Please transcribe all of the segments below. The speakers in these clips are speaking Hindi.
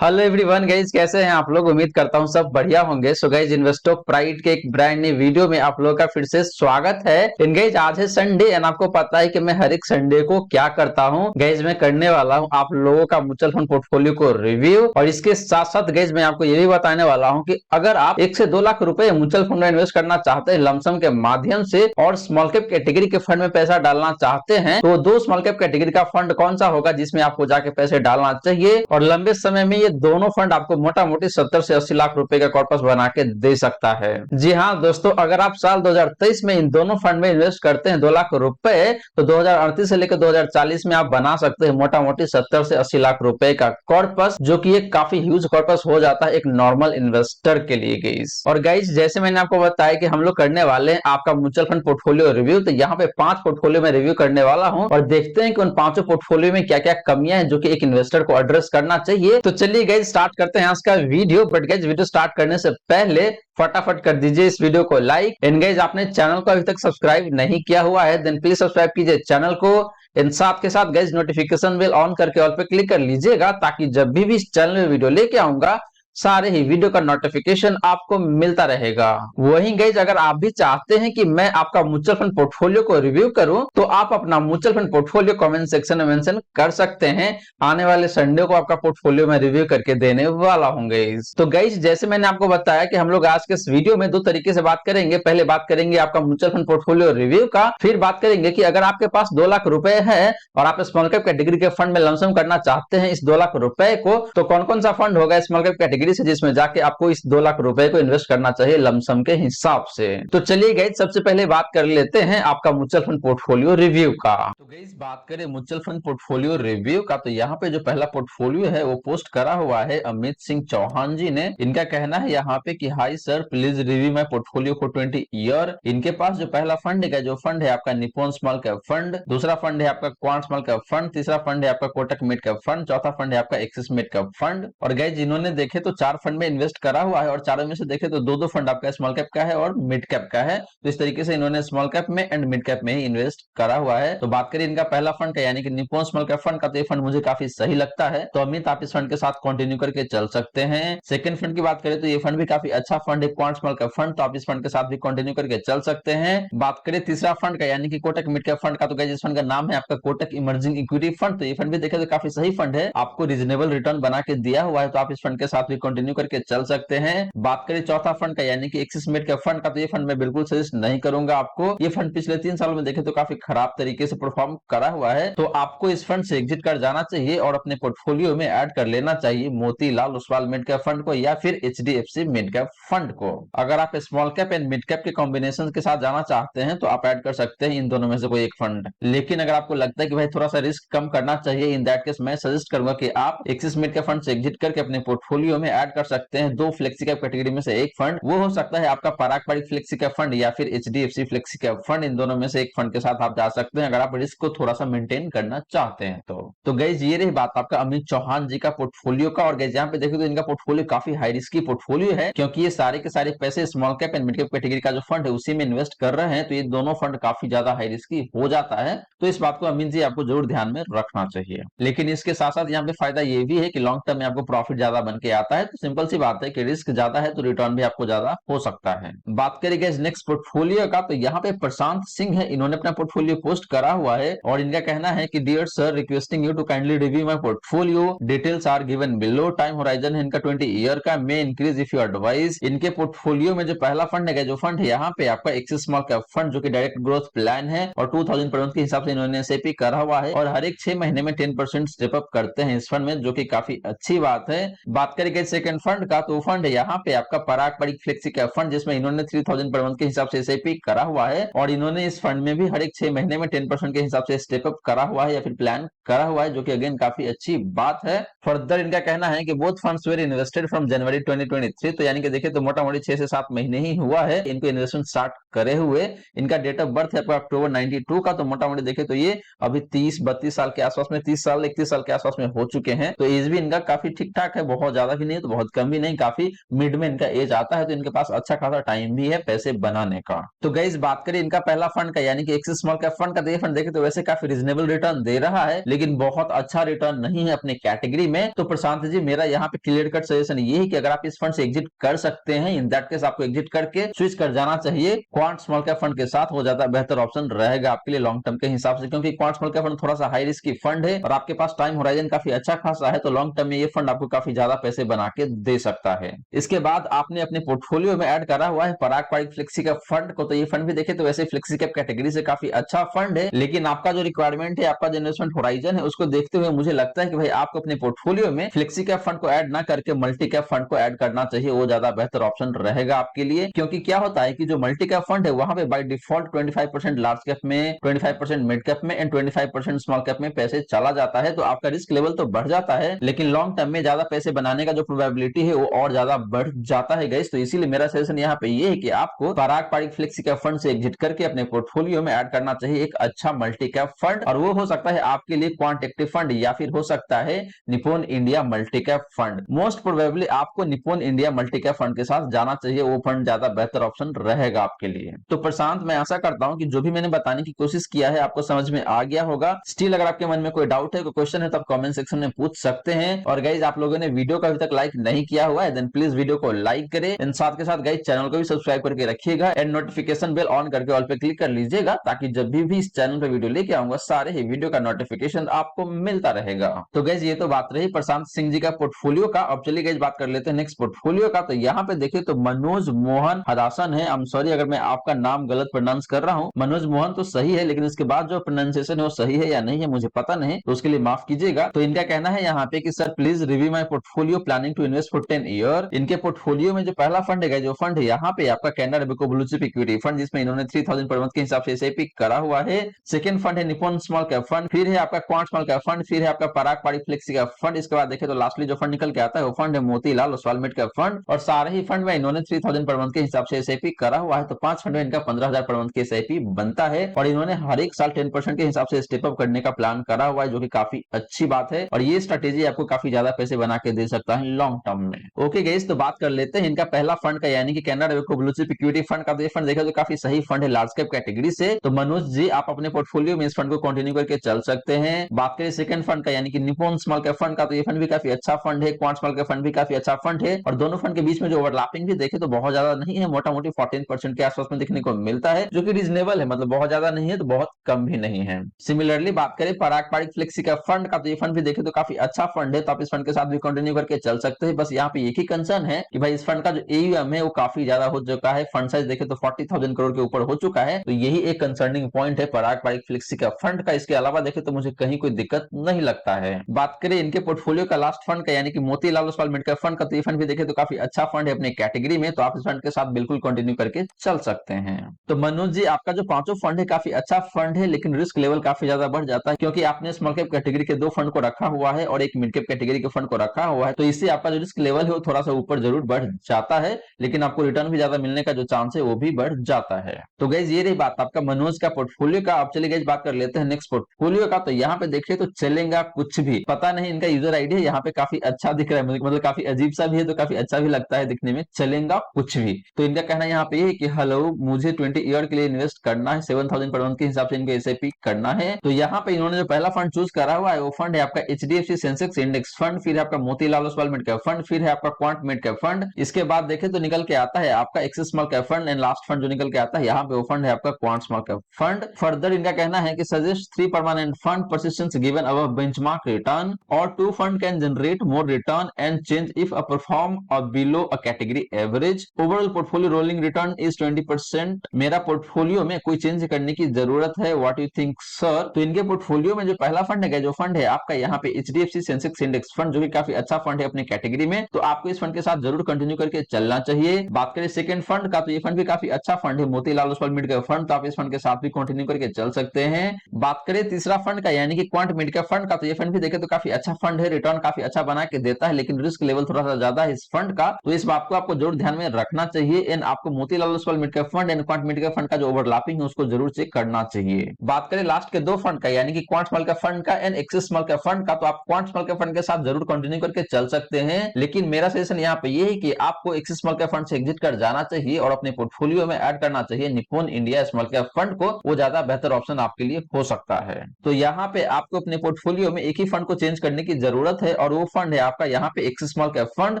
हेलो एवरीवन गाइस, कैसे हैं आप लोग। उम्मीद करता हूं सब बढ़िया होंगे। सो गाइस, इन्वेस्टॉक प्राइड के एक ब्रांड न्यू वीडियो में आप लोगों का फिर से स्वागत है। इन गाइस, आज है संडे एंड आपको पता है कि मैं हर एक संडे को क्या करता हूं। गाइस, मैं करने वाला हूं आप लोगों का म्यूचुअल फंड पोर्टफोलियो को रिव्यू, और इसके साथ साथ गाइस मैं आपको ये भी बताने वाला हूं कि अगर आप 1 से 2 लाख रुपए म्यूचुअल फंड में इन्वेस्ट करना चाहते हैं लमसम के माध्यम से, और स्मॉल कैप कैटेगरी के फंड में पैसा डालना चाहते हैं, तो दो स्मॉल कैप कैटेगरी का फंड कौन सा होगा जिसमें आपको जाके पैसे डालना चाहिए, और लंबे समय में ये दोनों फंड आपको मोटा मोटी 70 से 80 लाख रुपए का कॉर्पस बना के दे सकता है। जी हाँ दोस्तों, अगर आप साल 2023 में इन दोनों फंड में इन्वेस्ट करते हैं 2 लाख रुपए, तो 2038 से लेकर 2040 में आप बना सकते हैं मोटा मोटी 70 से 80 लाख रुपए का कॉर्पस, जो कि एक काफी ह्यूज कॉर्पस हो जाता है एक नॉर्मल इन्वेस्टर के लिए गाइस। और गाइस, जैसे मैंने आपको बताया कि हम लोग करने वाले हैं आपका म्यूचुअल फंड पोर्टफोलियो रिव्यू, तो यहाँ पे 5 पोर्टफोलियो में रिव्यू करने वाला हूँ, और देखते हैं कि उन 5 पोर्टफोलियो में क्या क्या कमियां हैं जो कि एक इन्वेस्टर को एड्रेस करना चाहिए। तो चलिए गाइस, स्टार्ट करते हैं आज का video. But guys, video start करने से पहले फटाफट कर दीजिए इस वीडियो को लाइक। एंड गाइस, आपने चैनल को अभी तक सब्सक्राइब नहीं किया हुआ है देन प्लीज सब्सक्राइब कीजिए चैनल को। इन साथ के साथ गाइस, नोटिफिकेशन बेल ऑन करके ऑल पे क्लिक कर लीजिएगा, ताकि जब भी इस चैनल में वीडियो लेके आऊंगा सारे ही वीडियो का नोटिफिकेशन आपको मिलता रहेगा। वहीं गाइस, अगर आप भी चाहते हैं कि मैं आपका म्यूचुअल फंड पोर्टफोलियो को रिव्यू करूं, तो आप अपना mutual fund portfolio comment section में मेंशन कर सकते हैं। आने वाले संडे को आपका पोर्टफोलियो में रिव्यू करके देने वाला हूं गाइस। तो गाइस, जैसे मैंने आपको बताया कि हम लोग आज के इस वीडियो में 2 तरीके से बात करेंगे। पहले बात करेंगे आपका म्यूचुअल फंड पोर्टफोलियो रिव्यू का, फिर बात करेंगे कि अगर आपके पास 2 लाख रुपए है और आप स्मॉल कैप कैटेगरी के फंड में लमसम करना चाहते हैं इस 2 लाख रुपए को, तो कौन कौन सा फंड होगा स्मॉल कैप कैटेगरी से जिसमें जाके आपको इस 2 लाख रुपए को इन्वेस्ट करना चाहिए लमसम के हिसाब से। तो चलिए गाइस, सबसे पहले बात कर लेते हैं आपका म्यूचुअल फंड पोर्टफोलियो रिव्यू का। तो गाइस, बात करें म्यूचुअल फंड पोर्टफोलियो रिव्यू का, तो यहाँ पे जो पहला पोर्टफोलियो है वो पोस्ट करा हुआ है अमित सिंह चौहान जी ने। इनका कहना है यहाँ पे कि high sir, please review my portfolio for 20 year. इनके पास जो पहला फंड है, जो फंड है आपका निप्पॉन स्मॉल कैप फंड, दूसरा फंड है आपका क्वांट स्मॉल कैप फंड, तीसरा फंड है आपका कोटक मिड कैप फंड, चौथा फंड है आपका एक्सिस मिड कैप फंड। और गाइस, जिन्होंने देखे तो 4 फंड में इन्वेस्ट करा हुआ है, और चारों में से देखे तो 2-2 फंड आपका स्मॉल कैप का है और मिड कैप का है। तो इस तरीके से इन्होंने स्मॉल कैप में एंड मिड कैप में ही इन्वेस्ट करा हुआ है। तो बात करें इनका पहला फंड का, यानी कि निप्पॉन स्मॉल कैप फंड का, तो ये फंड मुझे काफी सही लगता है। तो अमित, आप इस फंड के साथ कंटिन्यू करके चल सकते हैं। सेकंड फंड की बात करें तो ये फंड भी काफी अच्छा फंड है, क्वांट स्मॉल कैप फंड, तो आप इस फंड के साथ भी कंटिन्यू करके चल सकते हैं। बात करें तीसरा फंड का, यानी कि कोटक मिड कैप फंड का, तो गाइस इस फंड का नाम है आपका कोटक इमर्जिंग इक्विटी फंड। तो ये फंड भी देखे तो काफी सही फंड है, आपको रीजनेबल रिटर्न बना के दिया हुआ है, तो आप इस फंड के साथ भी कंटिन्यू करके चल सकते हैं। बात करें चौथा फंड का, यानी कि एक्सिस मिड कैप फंड का, तो ये फंड मैं बिल्कुल सजेस्ट नहीं करूंगा आपको। ये फंड पिछले 3 सालों में देखे तो काफी खराब तरीके से परफॉर्म करा हुआ है, तो आपको इस फंड से एग्जिट कर जाना चाहिए और अपने पोर्टफोलियो में ऐड कर लेना चाहिए Motilal Oswal mid cap fund को या फिर एचडीएफसी मिड कैप फंड को। अगर आप small cap and mid cap के कॉम्बिनेशन के साथ जाना चाहते हैं तो आप ऐड कर सकते हैं इन दोनों में से कोई एक फंड। लेकिन अगर आपको लगता है कि भाई थोड़ा सा रिस्क कम करना चाहिए, इन दैट केस मैं सजेस्ट करूंगा कि आप एक्सिस मिड कैप फंड से एग्जिट करके अपने पोर्टफोलियो में ऐड कर सकते हैं 2 फ्लेक्सी कैप कैटेगरी में से एक फंड। वो हो सकता है आपका पराग पारिक फ्लेक्सी कैप फंड या फिर एचडीएफसी फ्लेक्सी कैप फंड। इन दोनों में से एक फंड के साथ आप जा सकते हैं अगर आप रिस्क को थोड़ा सा मेंटेन करना चाहते हैं तो गाइस, ये रही बात आपका अमित चौहान जी का पोर्टफोलियो का। और गाइस, यहाँ पे देखो तो इनका पोर्टफोलियो काफी हाई रिस्की पोर्टफोलियो है, क्योंकि ये सारे के सारे पैसे small cap and mid cap category का जो फंड है उसी में इन्वेस्ट कर रहे हैं, तो ये दोनों फंड काफी ज्यादा हाई रिस्की हो जाता है। तो इस बात को अमित जी आपको जरूर ध्यान में रखना चाहिए। लेकिन इसके साथ साथ यहाँ पे फायदा ये भी है कि लॉन्ग टर्म में आपको प्रॉफिट ज्यादा बन के आता है। तो सिंपल सी बात है कि रिस्क ज्यादा है तो रिटर्न भी आपको ज्यादा हो सकता है। बात करेंगे नेक्स्ट पोर्टफोलियो का, तो यहाँ पे प्रशांत सिंह है, इन्होंने अपना पोर्टफोलियो पोस्ट करा हुआ है, और इनका कहना है कि dear sir, requesting you to kindly review my portfolio, details are given below. Time horizon है इनका 20 ईयर का, may increase if you advise. इनके पोर्टफोलियो में जो पहला फंड है, जो फंड है यहाँ पे आपका एक्सिस स्मॉल कैप फंड, जो कि डायरेक्ट ग्रोथ प्लान है, और 2000 पर मंथ के हिसाब से इन्होंने एसआईपी करा हुआ है, और हर एक 6 महीने में 10% स्टेप अप करते हैं इस फंड में, जो कि काफी अच्छी बात है। बात करेंगे सेकंड फंड का, तो फंड है यहाँ पे आपका पराग पारिक फ्लेक्सी कैप फंड, जिसमें इन्होंने 3000 पर मंथ के हिसाब से एसआईपी करा हुआ है, और इन्होंने इस फंड में भी हर एक 6 महीने में 10% के हिसाब से स्टेप अप करा हुआ है या फिर प्लान करा हुआ है, जो कि अगेन काफी अच्छी बात है। फर्दर इनका कहना है कि both funds were invested from January 2023, तो यानी कि देखिए तो मोटा मोटी 6 से 7 महीने ही हुआ है इनको इन्वेस्टमेंट स्टार्ट करे हुए। इनका डेट ऑफ बर्थ है आपका अक्टूबर 92 का, तो मोटा मोटी देखे तो ये अभी 30-32 साल के आसपास में, 30 साल 31 साल के आसपास में हो चुके हैं। तो एज भी इनका काफी ठीक ठाक है, बहुत ज्यादा भी नहीं है तो बहुत कम भी नहीं, काफी मिड में इनका एज आता है, तो इनके पास अच्छा खासा टाइम भी है पैसे बनाने का। तो गाइस बात करें इनका पहला फंड का यानी कि एक्सिस स्मॉल कैप फंड का, तो ये फंड देखे तो वैसे काफी रिजनेबल रिटर्न दे रहा है, लेकिन बहुत अच्छा रिटर्न नहीं है अपने कैटेगरी में। तो प्रशांत जी मेरा यहाँ पे क्लियर कट सजेशन ये है कि अगर आप इस फंड से एग्जिट कर सकते हैं, इन दैट केस आपको एग्जिट करके स्विच कर जाना चाहिए क्वांट स्मॉल कैप फंड के साथ, वो ज्यादा बेहतर ऑप्शन रहेगा आपके लिए लॉन्ग टर्म के हिसाब से, क्योंकि क्वांट स्मॉल कैप फंड थोड़ा सा हाई रिस्क की फंड है और आपके पास टाइम होराइजन काफी अच्छा खासा है, तो लॉन्ग टर्म में ये फंड आपको काफी ज्यादा पैसे बना के दे सकता है। इसके बाद आपने अपने पोर्टफोलियो में ऐड करा हुआ है पराग पारिक फ्लेक्सी कैप फंड को, तो ये फंड भी देखे तो वैसे फ्लेक्सी कैप कैटेगरी से काफी अच्छा फंड है, लेकिन आपका जो रिक्वायरमेंट है, आपका जो इन्वेस्टमेंट होराइजन है, उसको देखते हुए मुझे लगता है कि भाई आपको अपने पोर्टफोलियो में फ्लेक्सी कैप फंड को ऐड ना करके मल्टी कैप फंड को ऐड करना चाहिए, वो ज्यादा बेहतर ऑप्शन रहेगा आपके लिए। क्योंकि क्या होता है कि जो मल्टी कैप फंड है वहां पे बाय डिफॉल्ट 25% लार्ज कैप में, 25% मिड कैप में एंड 25% स्मॉल कैप में पैसे चला जाता है, तो आपका रिस्क लेवल तो बढ़ जाता है, लेकिन लॉन्ग टर्म में ज्यादा पैसे बनाने का जो प्रोबेबिलिटी है वो और ज्यादा बढ़ जाता है गाइस। तो इसीलिए मेरा सजेशन यहाँ पे ये है कि आपको पराग पारिक फ्लेक्सी कैप फंड से एग्जिट करके अपने पोर्टफोलियो में ऐड करना चाहिए एक अच्छा मल्टी कैप फंड, और वो हो सकता है आपके लिए क्वांट एक्टिव फंड या फिर हो सकता है Nippon India multi cap fund. Most probably आपको Nippon India multi cap fund के साथ जाना चाहिए, वो फंड ज्यादा बेहतर ऑप्शन रहेगा आपके लिए। तो प्रशांत मैं आशा करता हूं कि जो भी मैंने बताने की कोशिश किया है आपको समझ में आ गया होगा। स्टिल अगर आपके मन में कोई डाउट है, कोई क्वेश्चन है, तो आप कमेंट सेक्शन में पूछ सकते हैं। और गाइज आप लोगों ने वीडियो को अभी तक लाइक नहीं किया हुआ है, देन प्लीज वीडियो को लाइक करें एंड साथ के साथ गाइज चैनल को भी सब्सक्राइब करके रखिएगा एंड नोटिफिकेशन बेल ऑन करके ऑल पे क्लिक कर लीजिएगा, ताकि जब भी इस चैनल पे वीडियो लेके आऊंगा सारे ही वीडियो का नोटिफिकेशन आपको मिलता रहेगा। तो गाइज ये तो बात रही प्रशांत सिंह जी का पोर्टफोलियो का। अब चलिए गाइज बात कर लेते हैं नेक्स्ट पोर्टफोलियो का। तो यहाँ पे देखिए तो मनोज मोहन हदासन है, आई एम सॉरी अगर मैं आपका नाम गलत प्रोनाउंस कर रहा हूँ। मनोज मोहन तो सही है, लेकिन इसके बाद जो प्रोनाउंसिएशन है वो सही है या नहीं है मुझे पता नहीं, तो उसके लिए माफ कीजिएगा। तो इनका कहना है यहाँ पे कि sir please review my portfolio planning to invest for 10 year. इनके पोर्टफोलियो में जो पहला फंड है, जो फंड है यहाँ पे आपका Canara Robeco blue chip equity fund, जिसमें इन्होंने 3000 पर मंथ के हिसाब से एसआईपी करा हुआ है। सेकंड फंड है निप्पॉन स्मॉल कैप फंड, फिर है आपका क्वांट स्मॉल कैप फंड, फिर है आपका पराग पारिक फ्लेक्सी कैप फंड। इसके बाद देखें तो लास्टली जो फंड निकल के आता है वो फंड है Motilal Oswal mid cap fund, और सारे ही फंड में इन्होंने 3000 पर मंथ के हिसाब से एसआईपी करा हुआ है। तो 5 फंड में इनका 15000 पर मंथ के एसआईपी बनता है, और इन्होंने हर एक साल 10% के हिसाब से स्टेप अप करने का प्लान करा हुआ है, जो कि काफी अच्छी बात है, और ये स्ट्रेटेजी आपको काफी ज्यादा पैसे बना के दे सकता है लॉन्ग टर्म में। ओके गाइस, तो बात कर लेते हैं इनका पहला फंड का यानी कि Canara Robeco blue chip equity fund का। तो ये फंड देखा तो काफी सही फंड है लार्ज कैप कैटेगरी से। तो मनोज जी आप अपने पोर्टफोलियो में इस फंड को कंटिन्यू करके चल सकते हैं। बात करें सेकंड फंड का यानी कि निप्पॉन स्मॉल कैप फंड का, तो ये फंड भी काफी अच्छा फंड है, क्वांट स्मॉल कैप फंड भी काफी अच्छा फंड है, और दोनों फंड के बीच में जो ओवरलैपिंग भी देखे तो बहुत ज्यादा नहीं है, मोटा मोटी 14% के आसपास में देखने को मिलता है, जो कि रीजनेबल है, मतलब बहुत ज्यादा नहीं है तो बहुत कम भी नहीं है। सिमिलरली बात करें पराग पारिक फ्लेक्सी कैप फंड का, तो ये फंड भी देखे तो काफी अच्छा फंड है, तो आप इस फंड के साथ भी कंटिन्यू करके चल सकते हैं। बस यहाँ पे एक ही कंसर्न है कि भाई इस फंड का जो एयूएम है वो काफी ज्यादा हो चुका है, फंड साइज देखे तो 40,000 करोड़ के ऊपर हो चुका है, तो यही एक कंसर्निंग पॉइंट है पराग पारिक फ्लेक्सी कैप फंड का। इसके अलावा देखे तो मुझे कहीं कोई दिक्कत नहीं लगता है। बात करें इनके पोर्टफोलियो का लास्ट फंड का यानी कि Motilal Oswal mid cap fund का, तो ये फंड भी देखे तो काफी अच्छा फंड है अपने कैटेगरी में, तो आप इस फंड के साथ बिल्कुल कंटिन्यू करके चल सकते हैं। तो मनोज जी आपका जो पांचों फंड है काफी अच्छा फंड है, लेकिन रिस्क लेवल काफी ज्यादा बढ़ जाता है, क्योंकि आपने स्मॉल कैप कैटेगरी के 2 फंड को रखा हुआ है और एक मिड कैप कैटेगरी के फंड को रखा हुआ है, तो इससे आपका जो रिस्क लेवल है वो थोड़ा सा ऊपर जरूर बढ़ जाता है, लेकिन आपको रिटर्न भी ज्यादा मिलने का जो चांस है वो भी बढ़ जाता है। तो गाइज ये रही बात आपका मनोज का पोर्टफोलियो का। अब चलिए गाइज बात कर लेते हैं नेक्स्ट पोर्टफोलियो का। तो यहाँ पे देखिए तो चलेगा कुछ भी, पता नहीं इनका यूजर आईडी है यहाँ पे काफी अच्छा दिख रहा है, मतलब काफी अजीब सा भी है तो काफी अच्छा भी लगता है दिखने में, चलेगा कुछ भी। तो इनका कहना यहाँ पे है कि हेलो मुझे 20 ईयर के लिए इन्वेस्ट करना है, 7000 पर मंथ के हिसाब से इनको एसआईपी करना है। तो यहाँ पे इन्होंने जो पहला फंड चूज करा हुआ है वो फंड है आपका एचडीएफसी सेंसेक्स इंडेक्स फंड, फिर है आपका Motilal Oswal mid cap fund, फिर है आपका क्वांट मिड कैप फंड। इसके बाद देखे तो निकल के आता है आपका axis small cap fund, and last fund जो निकल के आता है यहाँ पे वो फंड है आपका Quant small cap fund. Further इनका कहना है कि suggest 3 permanent fund persistence given above benchmark return, और 2 fund can generate more return and change if a perform और below a category average. Overall portfolio rolling return is 20%। मेरा पोर्टफोलियो में कोई चेंज करने की जरूरत है, व्हाट यू थिंक सर? तो इनके पोर्टफोलियो में जो पहला फंड है, जो फंड है आपका यहाँ पे एचडीएफसी सेंसेक्स इंडेक्स फंड, जो कि काफी अच्छा फंड है अपने कैटेगरी में, तो आपको इस फंड के साथ जरूर कंटिन्यू करके चलना चाहिए। बात करें सेकंड फंड का, तो ये फंड भी काफी अच्छा फंड है, Motilal Oswal mid cap fund, तो आप इस फंड के साथ भी कंटिन्यू करके चल सकते हैं। बात करें तीसरा फंड का यानी कि क्वांट मिड कैप फंड का, तो ये फंड भी देखे तो काफी अच्छा फंड है, रिटर्न काफी अच्छा बना के देता है, लेकिन रिस्क लेवल थोड़ा सा ज्यादा है इस फंड का, तो इस बात को आपको जरूर ध्यान में रखना चाहिए। एंड आपको Motilal Oswal mid cap fund and quant mid cap fund का जो ओवरलैपिंग है उसको जरूर चेक करना चाहिए। बात करें लास्ट के 2 फंड का यानी कि क्वांट स्मॉल कैप फंड का and axis small cap fund का, तो आप क्वांट स्मॉल कैप फंड के साथ जरूर कंटिन्यू करके चल सकते हैं, लेकिन मेरा सजेशन यहाँ पे ये है कि आपको एक्सिस स्मॉल कैप फंड से एग्जिट कर जाना चाहिए और अपने पोर्टफोलियो में ऐड करना चाहिए Nippon India small cap fund को। वो ज्यादा बेहतर ऑप्शन आपके लिए हो सकता है। तो यहाँ पे आपको अपने पोर्टफोलियो में एक ही फंड को चेंज करने की जरूरत है और वो फंड है आपका यहाँ पे एक्सिस स्मॉल कैप फंड।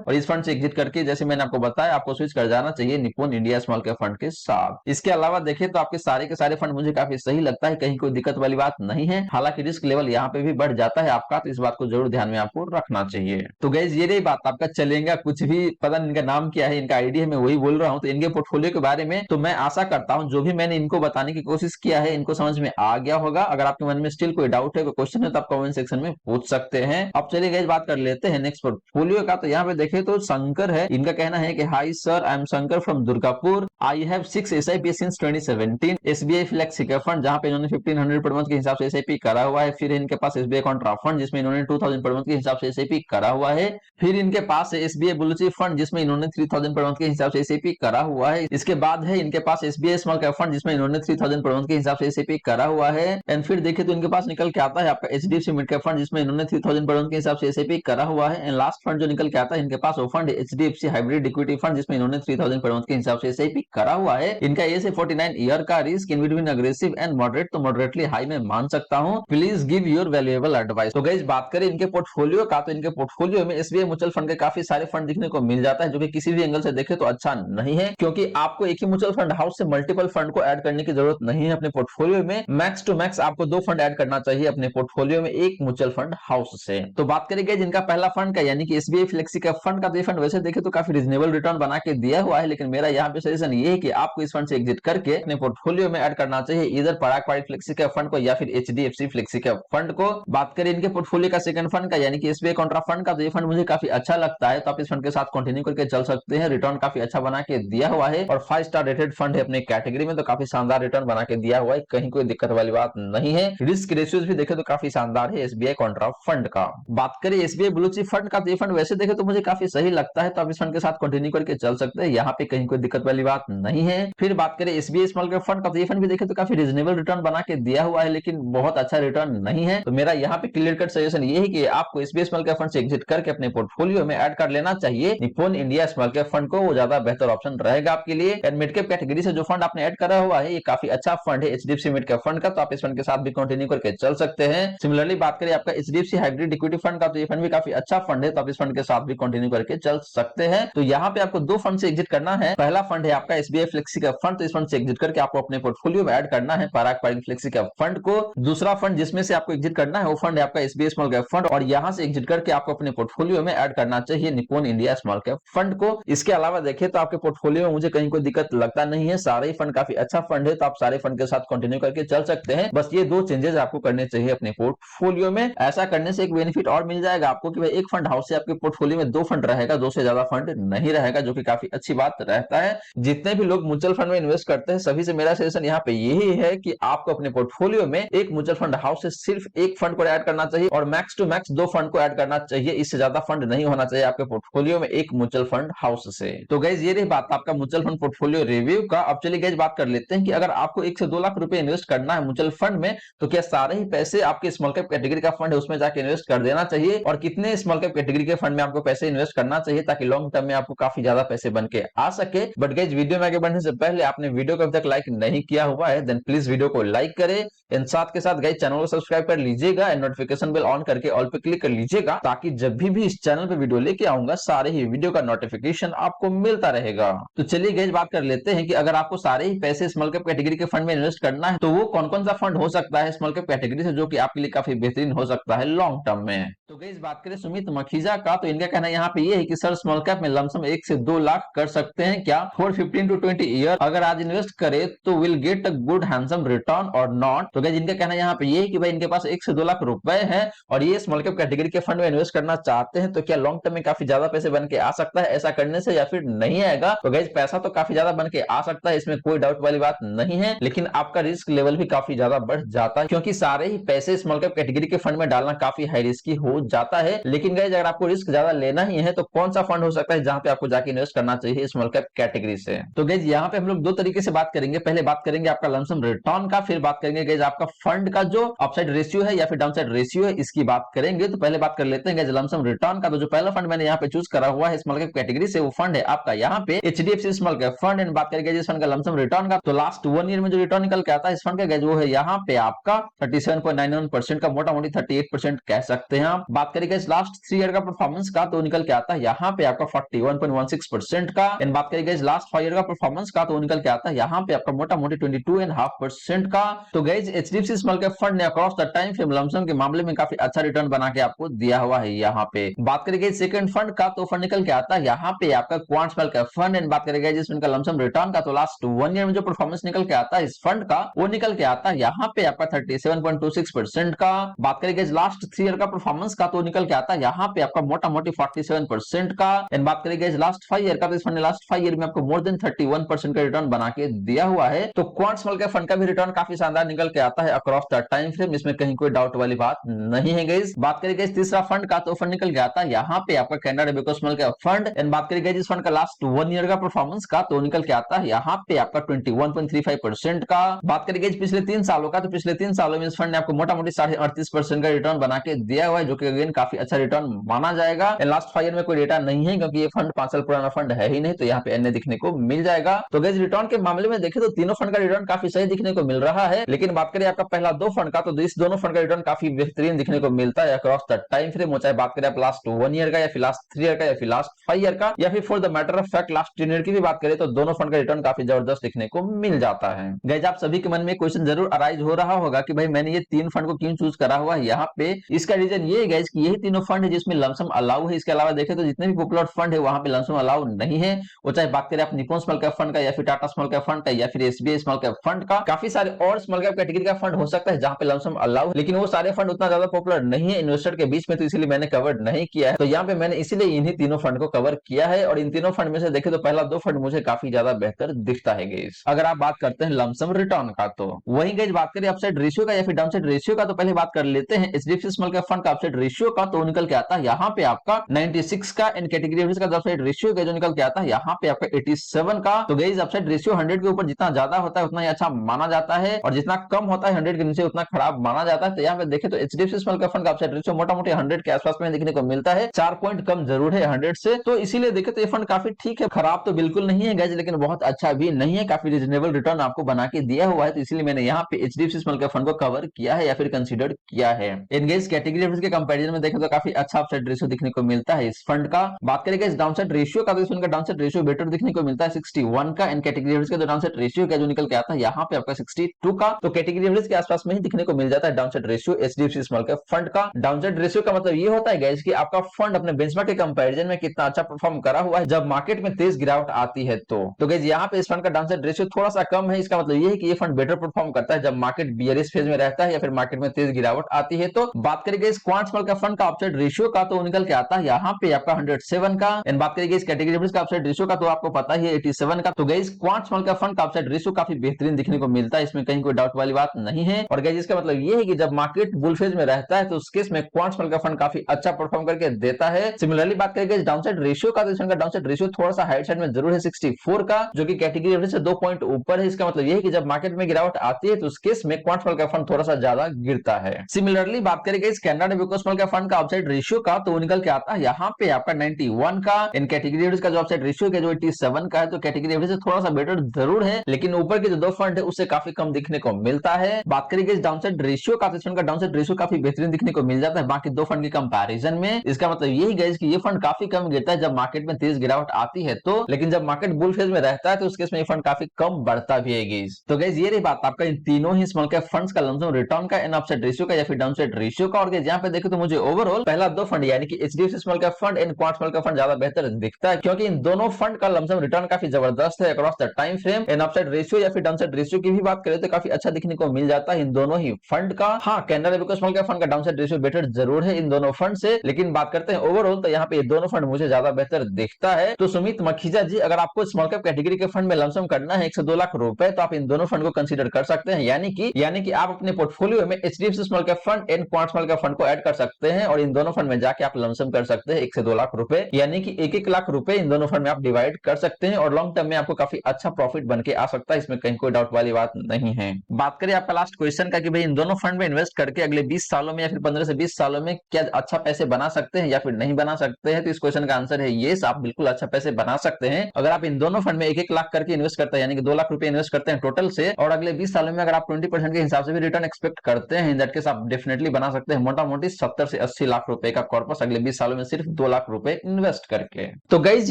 और इस फंड से एग्जिट करके जैसे मैंने आपको बताया आपको स्विच कर जाना चाहिए Nippon India small cap fund के साथ। इसके अलावा देखें तो आपके सारे के सारे फंड मुझे काफी सही लगता है, कहीं कोई दिक्कत वाली बात नहीं है। हालांकि रिस्क लेवल यहाँ पे भी बढ़ जाता है आपका, तो इस बात को जरूर ध्यान में आपको रखना चाहिए। तो गाइस ये रही बात, आपका चलेगा कुछ भी पता नहीं इनका नाम क्या है, इनका आईडी है, मैं वही बोल रहा हूँ। तो इनके पोर्टफोलियो के बारे में तो मैं आशा करता हूँ जो भी मैंने इनको बताने की कोशिश किया है इनको समझ में आ गया होगा। अगर आपके मन में स्टिल कोई डाउट है, कोई क्वेश्चन है, तो आप कमेंट सेक्शन में पूछ सकते हैं। अब चलिए गाइस बात कर लेते हैं नेक्स्ट पोर्टफोलियो का। तो यहाँ पे देखें तो शंकर है, इनका कहना है कि high sir, I am Shankar from Durgapur, I have 6 SIP since 2017 SBI flexi cap fund, जहां पे इन्होंने 1500 पर मंथ के हिसाब से SIP करा हुआ है। फिर इनके पास SBI कॉन्ट्रा फंड जिसमें इन्होंने 2000 पर मंथ के हिसाब से SIP करा हुआ है। फिर इनके पास है SBI ब्लू चिप फंड जिसमें इन्होंने 3000 पर मंथ के हिसाब से SIP करा हुआ है। इसके बाद है इनके पास SBI स्मॉल कैप फंड जिसमें इन्होंने 3000 पर मंथ के हिसाब से SIP करा हुआ है। एंड फिर देखें तो इनके पास निकल के आता है आपका HDFC मिड कैप फंड जिसमें इन्होंने 3000 पर मंथ के हिसाब से SIP करा हुआ है। एंड लास्ट फंड जो निकल के आता है इनके पास वो fund HDFC hybrid equity fund जिसमें इन्होंने 3000 पर मंथ के हिसाब से SIP करा हुआ है। इनका एज है 49 ईयर का, risk in between aggressive and moderate, तो मॉडरेटली हाई में मान सकता हूं। Please give your valuable advice. तो गाइस बात करें इनके पोर्टफोलियो का, तो इनके पोर्टफोलियो में SBI म्यूचुअल फंड के काफी सारे फंड दिखने को मिल जाता है, जो कि किसी भी एंगल से देखे तो अच्छा नहीं है, क्योंकि आपको एक ही म्यूचुअल फंड हाउस से मल्टीपल फंड को ऐड करने की जरूरत नहीं है अपने पोर्टफोलियो में। मैक्स टू मैक्स आपको 2 फंड ऐड करना चाहिए अपने पोर्टफोलियो में एक म्यूचुअल फंड हाउस से। तो बात करेंगे जिनका पहला फंड का यानी कि SBI फ्लेक्सी कैप फंड का, तो ये फंड वैसे देखे तो काफी रीजनेबल रिटर्न बना के दिया हुआ है, लेकिन मेरा यहाँ पे सजेशन ये है कि आपको इस फंड से एग्जिट करके अपने पोर्टफोलियो में ऐड करना चाहिए इधर पराग पारित फ्लेक्सी कैप फंड को या फिर HDFC फ्लेक्सी कैप फंड को। बात करें इनके पोर्टफोलियो का सेकंड फंड का यानी कि SBI कॉन्ट्रा फंड का, तो ये फंड मुझे काफी अच्छा लगता है, तो आप इस फंड के साथ कंटिन्यू करके चल सकते हैं। रिटर्न काफी अच्छा बना के दिया हुआ है और 5 स्टार रेटेड फंड है अपने कैटेगरी में, तो काफी शानदार रिटर्न बना के दिया हुआ है, कहीं कोई दिक्कत वाली बात नहीं है। रिस्क रेशियोज भी देखे तो काफी शानदार है SBI कॉन्ट्रा फंड का। बात करें SBI ब्लू चिप फंड का, तो ये फंड वैसे देखे तो मुझे काफी सही लगता है, तो आप इस फंड के साथ कंटिन्यू करके चल सकते हैं, यहाँ पे कहीं कोई दिक्कत वाली बात नहीं है। फिर बात करें SBI स्मॉल कैप फंड का, तो ये फंड भी देखे तो काफी रीजनेबल रिटर्न बना के दिया हुआ है, लेकिन बहुत अच्छा रिटर्न नहीं है। तो मेरा यहाँ पे क्लियर कट सजेशन ये है कि आपको SBI स्मॉल कैप फंड से एग्जिट करके अपने पोर्टफोलियो में ऐड कर लेना चाहिए Nippon India small cap fund को, वो ज्यादा बेहतर ऑप्शन रहेगा आपके लिए। एंड मिड कैप कैटेगरी से जो फंड आपने ऐड करा हुआ है ये काफी अच्छा फंड है HDFC मिड कैप फंड का, तो आप इस फंड के साथ भी कंटिन्यू करके चल सकते हैं। सिमिलरली बात करें आपका HDFC हाइब्रिड इक्विटी फंड का, तो ये फंड भी काफी अच्छा फंड है, तो आप इस फंड के साथ भी कंटिन्यू करके चल सकते हैं। तो यहाँ पे आपको 2 फंड से एग्जिट करना है। पहला फंड है आपका SBI फ्लेक्सी कैप फंड, तो इस फंड से एग्जिट करके आपको अपने पोर्टफोलियो में ऐड करना है पराग पारित फ्लेक्सी कैप फंड को। दूसरा फंड जिसमें से आपको एग्जिट करना है वो फंड है आपका SBI स्मॉल कैप फंड, और यहाँ से एग्जिट करके आपको अपने पोर्टफोलियो में ऐड करना चाहिए Nippon India small cap fund को। इसके अलावा देखें तो आपके पोर्टफोलियो में मुझे कहीं कोई दिक्कत लगता नहीं है, सारे ही फंड काफी अच्छा फंड है, तो आप सारे फंड के साथ कंटिन्यू करके चल सकते हैं। बस ये 2 चेंजेस आपको करने चाहिए अपने पोर्टफोलियो में। ऐसा करने से एक बेनिफिट और मिल जाएगा आपको कि भाई एक फंड हाउस से आपके पोर्टफोलियो में 2 फंड रहेगा, 2 से ज्यादा फंड नहीं रहेगा, जो कि काफी अच्छी बात रहता है। जितने भी लोग म्यूचुअल फंड में इन्वेस्ट करते हैं सभी से मेरा सजेशन यहाँ पे यही है कि आपको अपने पोर्टफोलियो में एक म्यूचुअल फंड हाउस से सिर्फ एक फंड को ऐड करना चाहिए और मैक्स टू मैक्स 2 फंड को ऐड करना चाहिए, इससे ज्यादा फंड नहीं होना चाहिए आपके पोर्टफोलियो में एक म्यूचुअल फंड हाउस से। तो गाइस ये रही बात आपका म्यूचुअल फंड पोर्टफोलियो रिव्यू का। अब चलिए गाइस बात कर लेते हैं कि अगर आपको 1 से 2 लाख रुपए इन्वेस्ट करना है म्यूचुअल फंड में, तो क्या सारे ही पैसे आपके स्मॉल कैप कैटेगरी का फंड है उसमें जाके इन्वेस्ट कर देना चाहिए, और कितने स्मॉल कैप कैटेगरी के फंड में आपको पैसे इन्वेस्ट करना चाहिए ताकि लॉन्ग टर्म में आपको काफी ज्यादा पैसे बन के आ सके। बट गाइस वीडियो में आगे बढ़ने से पहले आपने वीडियो को अभी तक लाइक नहीं किया हुआ है देन प्लीज वीडियो को लाइक करें, एंड साथ के साथ गाइस चैनल को सब्सक्राइब कर लीजिएगा एंड नोटिफिकेशन बेल ऑन करके ऑल पे क्लिक कर लीजिएगा, ताकि जब भी इस चैनल पे वीडियो लेके आऊंगा सारे ही वीडियो का नोटिफिकेशन आपको मिलता रहेगा। तो चलिए गाइस बात कर लेते हैं कि अगर आपको सारे ही पैसे स्मॉल कैप कैटेगरी के फंड में इन्वेस्ट करना है तो वो कौन कौन सा फंड हो सकता है स्मॉल कैप कैटेगरी से जो कि आपके लिए काफी बेहतरीन हो सकता है लॉन्ग टर्म में। तो गाइस बात करें सुमित मखीजा का, तो इनका कहना यहाँ पे ये है कि सर स्मॉल कैप में लमसम 1 से 2 लाख कर सकते हैं क्या फॉर 15 to 20 ईयर, अगर आज इन्वेस्ट करे तो will get a good handsome return और नॉट। तो गाइस इनका कहना यहाँ पे ये है कि भाई इनके पास 1 से 2 लाख रुपए है और ये स्मॉल कैप कैटेगरी के फंड में इन्वेस्ट करना चाहते हैं, तो क्या लॉन्ग टर्म में काफी ज्यादा पैसे बन के आ सकता है ऐसा करने से या फिर नहीं आएगा। तो गाइस पैसा तो काफी ज्यादा बन के आ सकता है, इसमें कोई डाउट वाली बात नहीं है, लेकिन आपका रिस्क लेवल भी काफी ज्यादा बढ़ जाता है, क्योंकि सारे ही पैसे स्मॉल कैप कैटेगरी के फंड में डालना काफी हाई रिस्की हो जाता है। लेकिन गाइस अगर आपको रिस्क ज्यादा लेना ही है तो कौन सा फंड हो सकता है जहां पे आपको जाके इन्वेस्ट करना चाहिए स्मॉल कैप कैटेगरी से। तो गाइस यहाँ पे हम लोग 2 तरीके से बात करेंगे, पहले बात करेंगे आपका लमसम रिटर्न का, फिर बात करेंगे गाइस आपका फंड का जो अपसाइड रेशियो है या फिर डाउनसाइड रेशियो है इसकी बात करेंगे। तो पहले बात कर लेते हैं गाइस लमसम रिटर्न का। तो जो पहला फंड मैंने यहाँ पे चूज करा हुआ है स्मॉल कैप कैटेगरी से, वो फंड है आपका यहाँ पे HDFC small cap fund. And बात करेंगे जिस फंड का लमसम रिटर्न का, तो लास्ट 1 ईयर में जो रिटर्न निकल के आता है इस फंड का गाइस, वो है यहाँ पे आपका 37.91% का, मोटा मोटी 38% कह सकते हैं आप। बात करेंगे लास्ट 3 ईयर का परफॉर्मेंस का, तो निकल के आता है यहाँ पे आपका 41.16% का। एंड बात करेंगे लास्ट 5 ईयर का परफॉर्मेंस का, तो निकल के आता है यहाँ पे आपका मोटा मोटी 22.5% का। तो guys HDFC small cap fund ने across the time frame lump sum के मामले में काफी अच्छा रिटर्न बना के आपको दिया हुआ है यहाँ पे। बात करेंगे सेकंड फंड का, तो फंड निकल के आता है यहाँ पे आपका Quant small cap fund. And बात करेंगे जिस फंड का लमसम रिटर्न का, तो लास्ट 1 ईयर में जो परफॉर्मेंस निकल के आता है इस फंड का, वो निकल के आता है यहाँ पे आपका 37.26% का। बात करेंगे लास्ट 3 ईयर का परफॉर्मेंस का, तो निकल के आता है यहाँ पे आपका मोटा मोटी 47% का। एंड बात करेंगे लास्ट 5 ईयर का, तो इस फंड ने लास्ट 5 ईयर में आपको मोर देन 31% का रिटर्न बना के दिया हुआ है। तो क्वांट स्मॉल कैप फंड का भी रिटर्न काफी शानदार निकल के आता है अक्रॉस द टाइम फ्रेम, इसमें कहीं कोई डाउट वाली बात नहीं है गाइस। बात करेंगे तीसरा फंड का, तो फंड निकल के आता है यहाँ पे आपका Canara Robeco small cap fund. And बात करेंगे जिस फंड का लास्ट 1 ईयर का परफॉर्मेंस का, तो निकल के आता है यहाँ पे आपका 21.35% का। बात करेंगे पिछले 3 सालों का, तो पिछले 3 सालों में इस फंड ने आपको मोटा मोटी 38.5% का रिटर्न बना के दिया हुआ है, जो कि अगेन काफी अच्छा रिटर्न माना जाएगा। लास्ट 5 ईयर में कोई डेटा नहीं है क्योंकि ये फंड 5 साल पुराना फंड है ही नहीं, तो यहाँ पे एनए दिखने को मिल जाएगा। तो गाइस रिटर्न के मामले में देखें तो तीनों फंड का रिटर्न काफी सही दिखने को मिल रहा है। लेकिन बात करें आपका पहला 2 फंड का, तो इस दोनों फंड का रिटर्न काफी बेहतरीन दिखने को मिलता है अक्रॉस द टाइम फ्रेम। चाहे बात करें आप लास्ट 1 ईयर का, या फिर लास्ट 3 ईयर का, या फिर लास्ट 5 ईयर का, या फिर for the matter of fact last 10 year की भी बात करें, तो दोनों फंड का रिटर्न काफी जबरदस्त दिखने को मिल जाता है। गाइस आप सभी के मन में क्वेश्चन जरूर अराइज हो रहा होगा कि भाई मैंने ये 3 फंड को क्यों चूज करा हुआ है यहाँ पे। इसका रीजन ये है गाइस कि यही तीनों फंड है जिसमें लमसम अलाउ है। इसके अलावा देखें तो जितने भी पॉपुलर फंड है वहां पे लमसम अलाउ नहीं है। वो चाहे बात करें आप निप्पॉन स्मॉल कैप फंड का, या फिर टाटा स्मॉल कैप फंड का, या फिर एसबीआई स्मॉल कैप फंड का, काफी सारे और स्मॉल कैप कैटेगरी का फंड हो सकता है जहां पे लमसम अलाउ, लेकिन वो सारे फंड उतना ज्यादा पॉपुलर नहीं है इन्वेस्टर के बीच में, तो इसलिए मैंने कवर नहीं किया है। तो यहाँ पे मैंने इसीलिए इन्हीं तीनों फंड को कवर किया है। और इन तीनों फंड में से देखें तो पहला 2 फंड मुझे काफी ज्यादा बेहतर दिखता है गाइस। अगर आप बात करते हैं लमसम रिटर्न का, तो वही गाइस बात करें अपसाइड रेशियो का या फिर डाउनसाइड रेशियो का, तो पहले बात कर लेते हैं एचडीएफसी स्मॉल कैप फंड का अपसाइड रेशियो का। तो निकल के आता है यहाँ पे आपका 96 का। इन कैटेगरी का अपसाइड रेशियो जो निकल के आता है यहाँ पे आपका 87 का। तो गाइस अपसाइड रेशियो 100 के ऊपर जितना ज्यादा होता है उतना ही अच्छा माना जाता है, और जितना कम होता है 100 के नीचे उतना खराब माना जाता है। तो यहाँ पे देखें तो एचडीएफसी स्मॉल कैप फंड का अपसाइड रेशियो मोटा मोटी 100 के आसपास में देखने को मिलता है, 4 पॉइंट कम जरूर है 100 से। तो इसीलिए देखें तो ये फंड काफी ठीक है, खराब तो बिल्कुल नहीं है गाइस, लेकिन बहुत अच्छा भी नहीं है, काफी रीजनेबल रिटर्न आपको बना के दिया हुआ है। तो इसलिए मैंने यहाँ पे एचडीएफसी स्मॉल कैप फंड को कवर किया है या फिर कंसीडर किया है। इन गाइस कैटेगरी के कंपैरिजन में देखें तो काफी अच्छा अपसाइड रेशियो दिखने को मिलता है इस फंड का। बात करेंगे इस डाउनसाइड रेशियो का, तो इस फंड का डाउनसाइड रेशियो बेटर दिखने को मिलता है 61 का। इन कैटेगरी का जो डाउनसाइड रेशियो का जो निकल के आता है यहाँ पे आपका 62 का। तो कैटेगरी के आसपास में ही दिखने को मिल जाता है downside ratio HDFC small cap fund का। डाउनसाइड रेशियो का मतलब ये होता है गाइस कि आपका फंड अपने बेंचमार्क के कंपैरिजन में कितना अच्छा परफॉर्म करा हुआ है जब मार्केट में तेज गिरावट आती है। तो गाइस यहाँ पे इस फंड का डाउनसाइड रेशियो थोड़ा सा कम है। इसका मतलब ये है कि ये फंड बेटर परफॉर्म करता है जब मार्केट बियरिश फेज में रहता है या फिर मार्केट में तेज गिरावट आती है। तो बात करेंगे इस क्वांट स्मॉल कैप फंड का अपसाइड रेशियो का, तो निकल के आता है यहाँ पे आपका 107 का। एंड बात करेंगे इस कैटेगरी का अपसाइड रेशियो का, तो आपको पता ही है 87 का। तो guys quant small cap fund का अपसाइड रेशियो काफी बेहतरीन दिखने को मिलता है, इसमें कहीं कोई डाउट वाली बात नहीं है। और गाइस इसका मतलब ये है कि जब मार्केट बुल फेज में रहता है तो उस केस में क्वांट स्मॉल कैप फंड काफी अच्छा परफॉर्म करके देता है। सिमिलरली बात करेंगे इस डाउनसाइड रेशियो का, तो इसका डाउनसाइड रेशियो थोड़ा सा हाइट साइड में जरूर है 64 का, जो कि कैटेगरी एवरेज से 2 पॉइंट ऊपर है। इसका मतलब ये है कि जब मार्केट में गिरावट आती है तो उस केस में क्वांट स्मॉल कैप फंड थोड़ा सा ज्यादा गिरता है। सिमिलरली बात करेंगे इस Canara Robeco small cap fund का अपसाइड रेशियो का, तो निकल के आता है यहाँ पे आपका 91 का। इन कैटेगरी एवरेज का जो अपसाइड रेशियो है जो 87 का है, तो कैटेगरी एवरेज से थोड़ा सा बेटर जरूर है, लेकिन ऊपर के जो 2 फंड है उससे काफी कम दिखने को मिलता है। बात करेंगे इस डाउनसाइड रेशियो का, तो इस फंड का डाउनसाइड रेशियो काफी बेहतरीन दिखने को मिल जाता है बाकी 2 फंड के कंपैरिजन में। इसका मतलब यही गाइस कि ये फंड काफी कम गिरता है जब मार्केट में तेज गिरावट आती है, तो लेकिन जब मार्केट बुल फेज में रहता है तो उस केस में ये फंड काफी कम बढ़ता भी है गाइस। तो गाइस ये रही बात आपका इन तीनों ही स्मॉल कैप फंड्स का लमसम रिटर्न का, इन अपसाइड रेशियो का या फिर डाउनसाइड रेशियो का। और गाइस यहाँ पे देखे तो मुझे ओवरऑल पहला 2 फंड यानी कि HDFC small cap fund and quant small cap fund ज्यादा बेहतर दिखता है, क्योंकि इन दोनों फंड का लमसम रिटर्न काफी जबरदस्त है across the time frame. In upside ratio या फिर डाउनसाइड रेशियो की भी बात करें तो काफी अच्छा दिखने को मिल जाता है इन दोनों ही फंड का। हाँ, Canara Robeco small cap fund का डाउनसाइड रेशियो बेटर जरूर है इन दोनों फंड से, लेकिन बात करते हैं ओवरऑल तो यहाँ पे ये दोनों फंड मुझे ज्यादा बेहतर दिखता है। तो सुमित मखीजा जी, अगर आपको स्मॉल कैप कैटेगरी के फंड में लमसम करना है 1 से 2 लाख रुपए, तो आप इन दोनों फंड को कंसीडर कर सकते हैं, यानी कि आप अपने पोर्टफोलियो में HDFC small cap fund and quant small cap fund को ऐड कर सकते हैं, और इन दोनों फंड में जाके आप लमसम कर सकते हैं 1 से 2 लाख रुपए, यानी कि 1-1 लाख रुपए इन दोनों फंड में आप डिवाइड कर सकते हैं, और लॉन्ग टर्म में आपको काफी अच्छा प्रॉफिट बन के आ सकता है, इसमें कहीं कोई डाउट वाली बात नहीं है। बात करें आपका लास्ट क्वेश्चन का कि भाई इन दोनों फंड में इन्वेस्ट करके अगले 20 सालों में या फिर 15 से 20 सालों में क्या अच्छा पैसे बना सकते हैं या फिर नहीं बना सकते हैं? तो इस क्वेश्चन का आंसर है यस, आप बिल्कुल अच्छा पैसे बना सकते हैं अगर आप इन दोनों फंड में 1-1 लाख करके इन्वेस्ट करते हैं, यानी कि 2 लाख रुपए इन्वेस्ट करते हैं टोटल से, और अगले 20 सालों में अगर आप 20% के हिसाब से भी रिटर्न एक्सपेक्ट करते हैं, इन दैट केस आप डेफिनेटली बना सकते हैं मोटा मोटी 70 से 80 लाख रुपए का कॉर्पस अगले 20 सालों में सिर्फ 2 लाख रुपए इन्वेस्ट करके। तो गाइज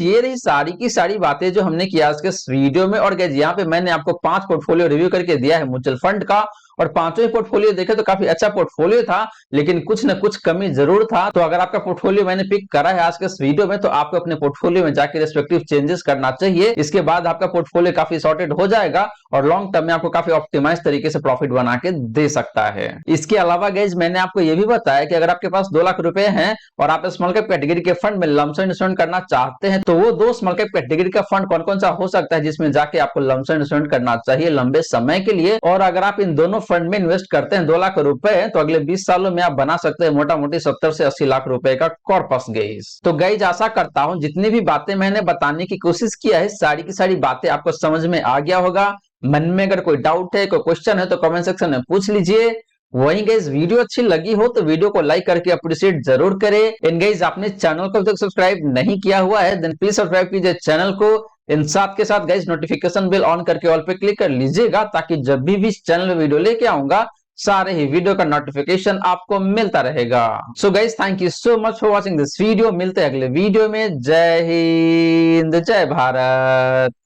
ये रही सारी की सारी बातें जो हमने किया आज के इस वीडियो में। और गाइज यहाँ पे मैंने आपको 5 पोर्टफोलियो रिव्यू करके दिया है म्यूचुअल फंड का, और पांचों ही पोर्टफोलियो देखे तो काफी अच्छा पोर्टफोलियो था, लेकिन कुछ न कुछ कमी जरूर था। तो अगर आपका पोर्टफोलियो मैंने पिक करा है आज के इस वीडियो में, तो आपको अपने पोर्टफोलियो में जाकर रिस्पेक्टिव चेंजेस करना चाहिए। इसके बाद आपका पोर्टफोलियो काफी सॉर्टेड हो जाएगा और लॉन्ग टर्म में आपको काफी ऑप्टिमाइज तरीके से प्रॉफिट बना के दे सकता है। इसके अलावा गाइज मैंने आपको यह भी बताया कि अगर आपके पास 2 लाख रुपए हैं और आप स्मॉल कैप कैटेगरी के फंड में लमसम इन्वेस्टमेंट करना चाहते हैं, तो वो 2 स्मॉल कैप कैटेगरी का फंड कौन कौन सा हो सकता है जिसमें जाके आपको लमसम इन्वेस्टमेंट करना चाहिए लंबे समय के लिए। और अगर आप इन दोनों फंड में इन्वेस्ट करते हैं 2 लाख रुपए, तो अगले 20 सालों में आप बना सकते हैं मोटा मोटी 70 से 80 लाख रुपए का कॉर्पस गाइस। तो गाइस आशा करता हूं जितनी भी बातें मैंने बताने की कोशिश किया है, सारी की सारी बातें आपको समझ में आ गया होगा। मन में अगर कोई डाउट है, कोई क्वेश्चन है, तो कमेंट सेक्शन में पूछ लीजिए। वहीं गाइस वीडियो अच्छी लगी हो तो वीडियो को लाइक करके अप्रिशिएट जरूर करें। एंड गाइस आपने चैनल को अभी तक सब्सक्राइब नहीं किया हुआ है, देन प्लीज सब्सक्राइब कीजिए चैनल को। इन साथ के साथ गाइस नोटिफिकेशन बेल ऑन करके ऑल पे क्लिक कर लीजिएगा, ताकि जब भी चैनल में वीडियो लेके आऊंगा सारे ही वीडियो का नोटिफिकेशन आपको मिलता रहेगा। So guys thank you so much for watching this video. मिलते हैं अगले वीडियो में। जय हिंद, जय भारत।